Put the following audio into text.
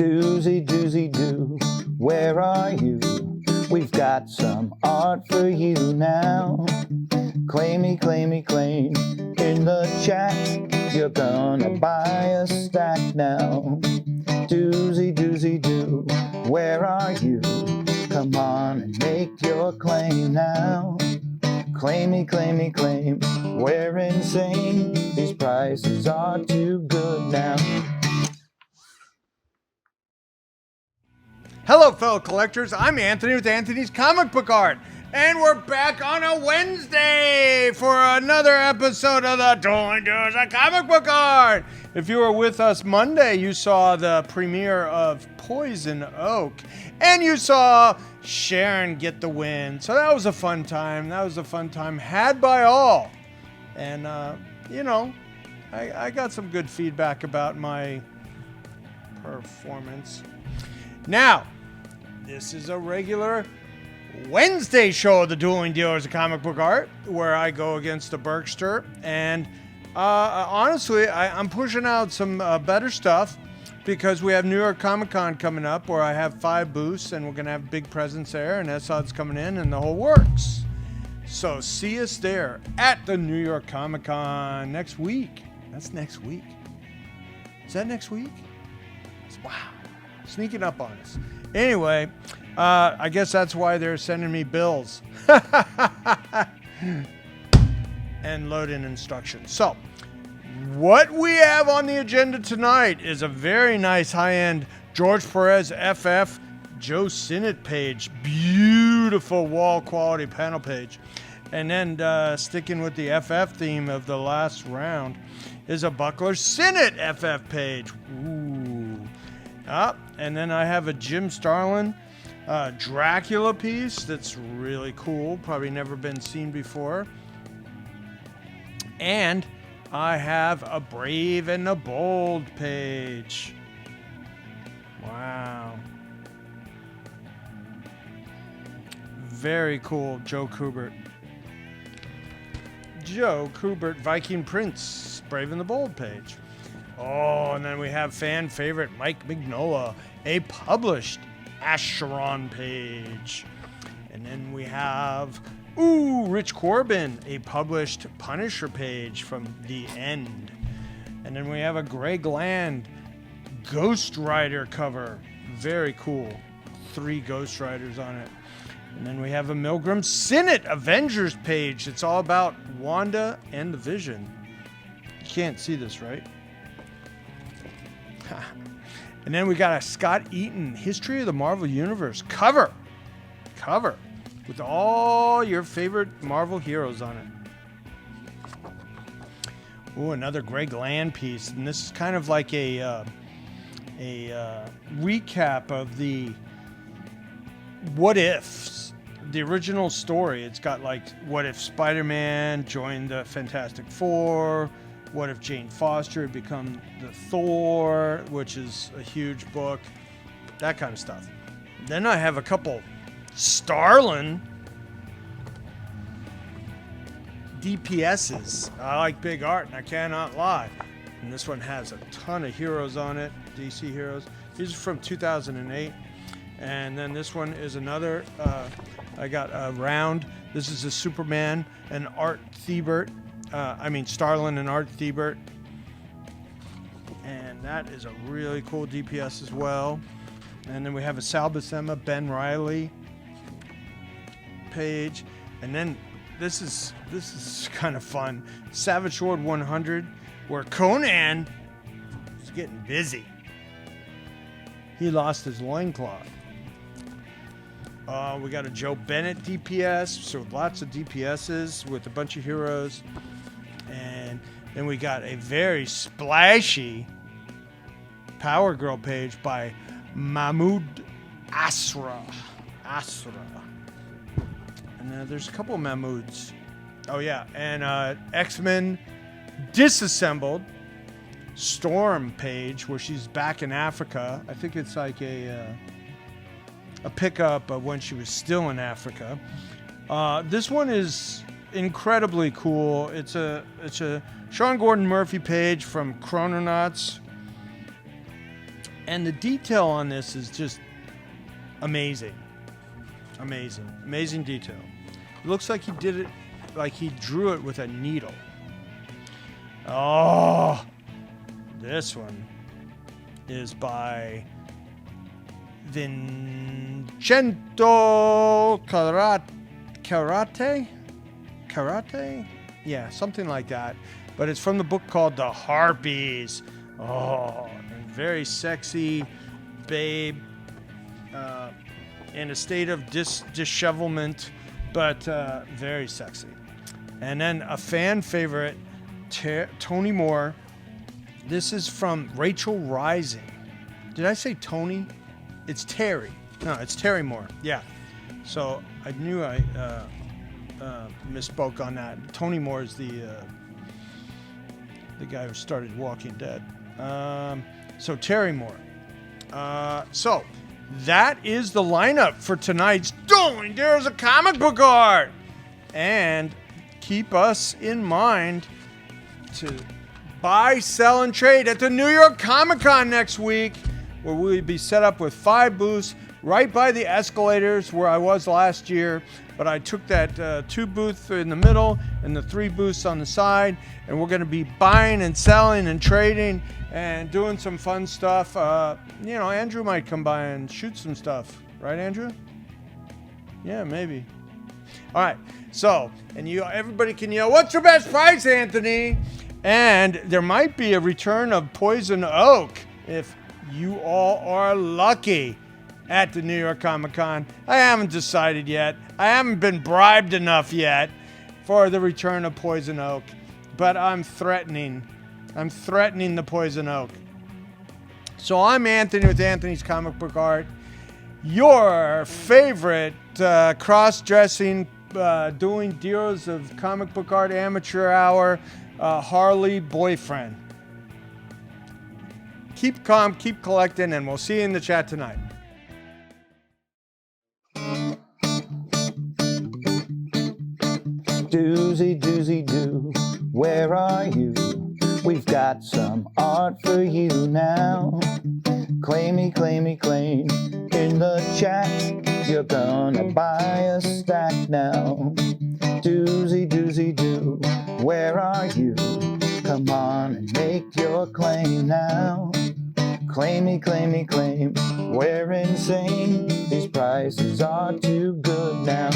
Doozy, doozy, doo, where are you? We've got some art for you now. Claimy, claimy, claim in the chat. You're gonna buy a stack now. Doozy, doozy, doo, where are you? Come on and make your claim now. Claimy, claimy, claim, we're insane. These prices are too good now. Hello, fellow collectors. I'm Anthony with Anthony's Comic Book Art, and we're back on a Wednesday for another episode of the Dueling of Comic Book Art. If you were with us Monday, you saw the premiere of Poison Oak, and you saw Sharon get the win. So that was a fun time. That was a fun time had by all. And, I got some good feedback about my performance. Now, this is a regular Wednesday show of the Dueling Dealers of Comic Book Art, where I go against the Berkster. And honestly, I'm pushing out some better stuff because we have New York Comic Con coming up, where I have 5 booths, and we're going to have a big presence there, and SOD's coming in, and the whole works. So see us there at the New York Comic Con next week. That's next week. Is that next week? Wow. Sneaking up on us. Anyway, I guess that's why they're sending me bills and load-in instructions. So, what we have on the agenda tonight is a very nice high-end George Perez FF Joe Sinnott page. Beautiful wall-quality panel page. And then sticking with the FF theme of the last round is a Buckler Sinnott FF page. Ooh. And then I have a Jim Starlin Dracula piece that's really cool. Probably never been seen before. And I have a Brave and the Bold page. Wow. Very cool, Joe Kubert. Joe Kubert, Viking Prince, Brave and the Bold page. Oh, and then we have fan favorite Mike Mignola, a published Acheron page. And then we have, Rich Corbin, a published Punisher page from The End. And then we have a Greg Land Ghost Rider cover. Very cool. 3 Ghost Riders on it. And then we have a Milgram Sinnott Avengers page. It's all about Wanda and the Vision. You can't see this, right? And then we got a Scott Eaton History of the Marvel Universe cover with all your favorite Marvel heroes on it. Another Greg Land piece, and this is kind of like a recap of the what ifs, the original story. It's got like, what if Spider-Man joined the Fantastic Four? What if Jane Foster had become the Thor, which is a huge book, that kind of stuff. Then I have a couple Starlin DPSs. I like big art, and I cannot lie. And this one has a ton of heroes on it, DC heroes. These are from 2008. And then this one is another, I got a round. This is a Superman and Art Thibert. Starlin and Art Thibert. And that is a really cool DPS as well. And then we have a Sal Buscema, Ben Reilly page. And then this is kind of fun. Savage Sword 100, where Conan is getting busy. He lost his loincloth. We got a Joe Bennett DPS, so lots of DPSs with a bunch of heroes. And then we got a very splashy Power Girl page by Mahmoud Asra. And there's a couple of Mahmouds. Oh yeah, and X-Men Disassembled Storm page, where she's back in Africa. I think it's like a pickup of when she was still in Africa. This one is incredibly cool. It's a Sean Gordon Murphy page from Chrononauts, And the detail on this is just amazing. Amazing detail. It looks like he did it, like he drew it with a needle. Oh, this one is by Vincenzo Karate? Yeah, something like that. But it's from the book called The Harpies. Oh, and very sexy babe in a state of dishevelment, but very sexy. And then a fan favorite, Tony Moore. This is from Rachel Rising. Did I say Tony? It's Terry. No, it's Terry Moore. Yeah. So I knew I misspoke on that. Tony Moore is the guy who started Walking Dead. So Terry Moore. So that is the lineup for tonight's Dueling Dealers of Comic Book Art. And keep us in mind to buy, sell, and trade at the New York Comic Con next week, where we'll be set up with 5 booths right by the escalators where I was last year. But I took that 2 booth in the middle and the 3 booths on the side, and we're going to be buying and selling and trading and doing some fun stuff. Andrew might come by and shoot some stuff. Right, Andrew? Yeah, maybe. All right. So, and everybody can yell, "What's your best price, Anthony?" And there might be a return of Poison Oak if you all are lucky at the New York Comic Con. I haven't decided yet. I haven't been bribed enough yet for the return of Poison Oak. But I'm threatening the Poison Oak. So I'm Anthony with Anthony's Comic Book Art, your favorite cross-dressing, doing deals of comic book art amateur hour, Harley boyfriend. Keep calm, keep collecting, and we'll see you in the chat tonight. Doozy, doozy, doo, where are you? We've got some art for you now. Claimy, claimy, claim in the chat. You're gonna buy a stack now. Doozy, doozy, doo, where are you? Come on and make your claim now. Claimy, claimy, claim, we're insane. These prices are too good now.